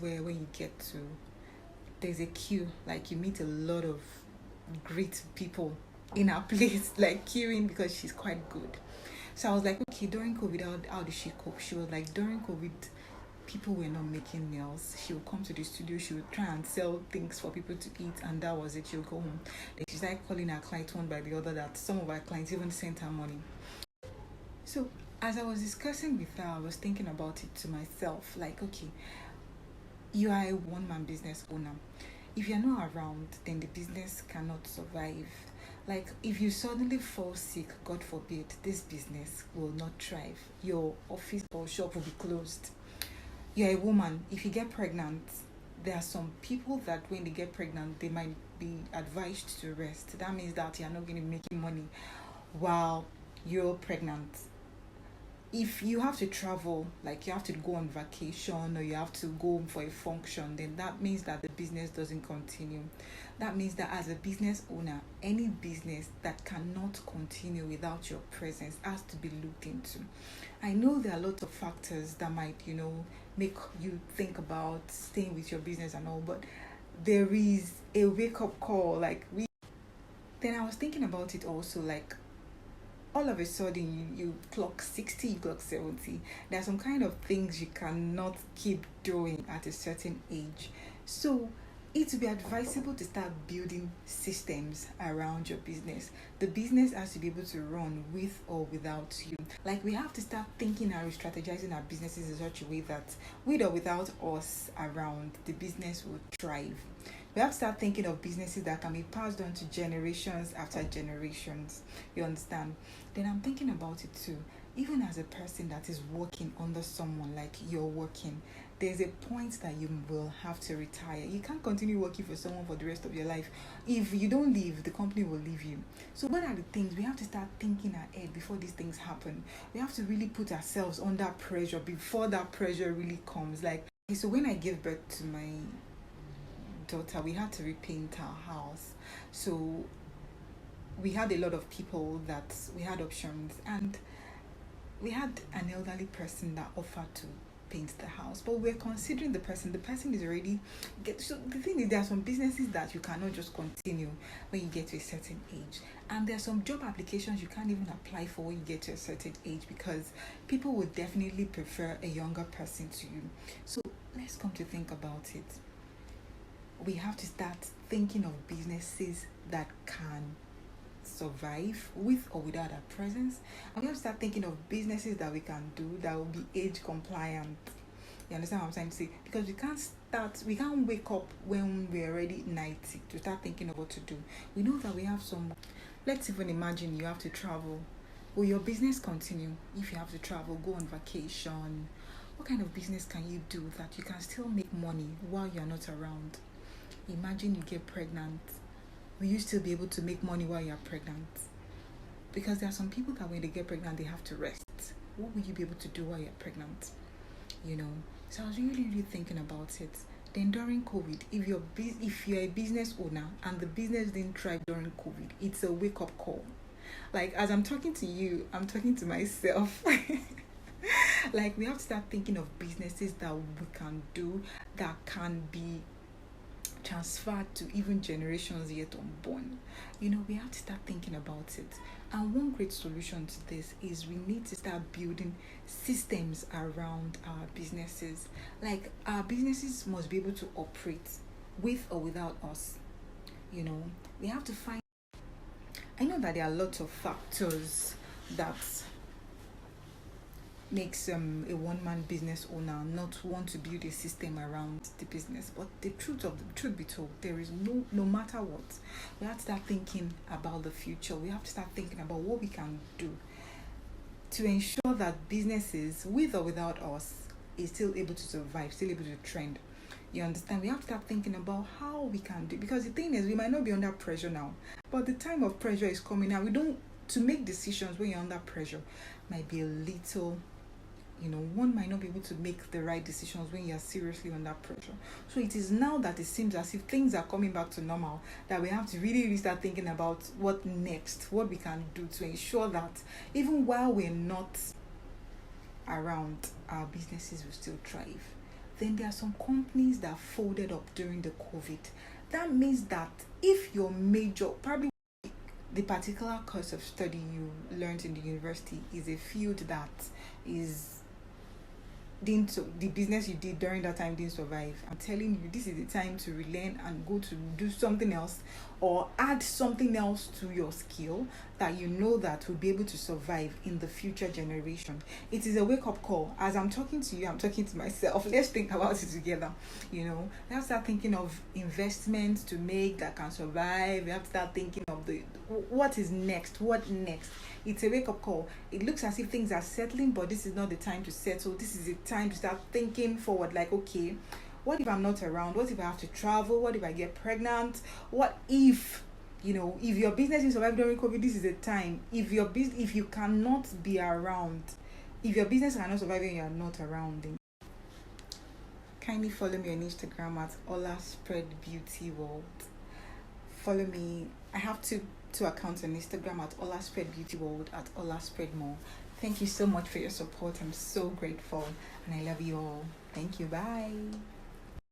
where when you get to, there's a queue, like you meet a lot of great people in her place, like queuing because she's quite good. So I was like, okay, during COVID, how did she cope? She was like, during COVID, people were not making meals. She would come to the studio, she would try and sell things for people to eat, and that was it. She would go home. Then she started calling her clients one by the other, that some of our clients even sent her money. So as I was discussing with her, I was thinking about it to myself, like, okay, you are a one-man business owner. If you're not around, then the business cannot survive. Like, if you suddenly fall sick, God forbid, this business will not thrive. Your office or shop will be closed. You're a woman. If you get pregnant, there are some people that when they get pregnant, they might be advised to rest. That means that you're not going to be making money while you're pregnant. If you have to travel, like you have to go on vacation or you have to go for a function, then that means that the business doesn't continue. That means that as a business owner, any business that cannot continue without your presence has to be looked into. I know there are lots of factors that might, make you think about staying with your business and all, but there is a wake up call. Like we then I was thinking about it also, like all of a sudden you clock 60, you clock 70. There are some kind of things you cannot keep doing at a certain age. So it would be advisable to start building systems around your business. The business has to be able to run with or without you. Like we have to start thinking and strategizing our businesses in such a way that with or without us around, the business will thrive. We have to start thinking of businesses that can be passed on to generations after generations. You understand? Then I'm thinking about it too. Even as a person that is working under someone, like you're working, there's a point that you will have to retire. You can't continue working for someone for the rest of your life. If you don't leave, the company will leave you. So what are the things we have to start thinking ahead before these things happen? We have to really put ourselves under pressure before that pressure really comes. Like, so when I gave birth to my daughter, we had to repaint our house. So we had a lot of people that we had options, and we had an elderly person that offered to paint the house, but we're considering the person is already so the thing is, there are some businesses that you cannot just continue when you get to a certain age, and there are some job applications you can't even apply for when you get to a certain age, because people would definitely prefer a younger person to you. So let's come to think about it. We have to start thinking of businesses that can survive with or without our presence, and we have to start thinking of businesses that we can do that will be age compliant. You understand what I'm trying to say? Because we can't wake up when we're already 90 to start thinking of what to do. We know that we have some. Let's even imagine you have to travel. Will your business continue if you have to travel, go on vacation? What kind of business can you do that you can still make money while you're not around? Imagine you get pregnant. Will you still be able to make money while you're pregnant? Because there are some people that when they get pregnant, they have to rest. What will you be able to do while you're pregnant? So I was really thinking about it. Then during COVID, if you're a business owner and the business didn't thrive during COVID, it's a wake up call. Like as I'm talking to you, I'm talking to myself. Like we have to start thinking of businesses that we can do that can be transferred to even generations yet unborn. We have to start thinking about it. And one great solution to this is we need to start building systems around our businesses. Like our businesses must be able to operate with or without us. We have to find. I know that there are lots of factors that makes a one-man business owner not want to build a system around the business, but the truth be told, there is no matter what, we have to start thinking about the future. We have to start thinking about what we can do to ensure that businesses with or without us is still able to survive, still able to trend. You understand? We have to start thinking about how we can do, because the thing is, we might not be under pressure now, but the time of pressure is coming now. To make decisions when you're under pressure might be a little, one might not be able to make the right decisions when you're seriously under pressure. So it is now that it seems as if things are coming back to normal that we have to really start thinking about what next, what we can do to ensure that even while we're not around, our businesses will still thrive. Then there are some companies that folded up during the COVID. That means that if your major, probably the particular course of study you learned in the university is a field that is didn't, so the business you did during that time didn't survive, I'm telling you, this is the time to relearn and go to do something else, or add something else to your skill that you know that will be able to survive in the future generation. It is a wake-up call. As I'm talking to you, I'm talking to myself. Let's think about it together. Let's start thinking of investments to make that can survive. We have to start thinking of the what is next. What next? It's a wake-up call. It looks as if things are settling, but this is not the time to settle. This is the time to start thinking forward, like, okay, what if I'm not around? What if I have to travel? What if I get pregnant? What if if your business is survive during COVID? This is the time. If you cannot be around, if your business cannot survive and you are not around, then kindly follow me on Instagram at Ola Spread Beauty World. Follow me. I have two accounts on Instagram, at Ola Spread Beauty World, at Ola Spread More. Thank you so much for your support. I'm so grateful, and I love you all. Thank you. Bye.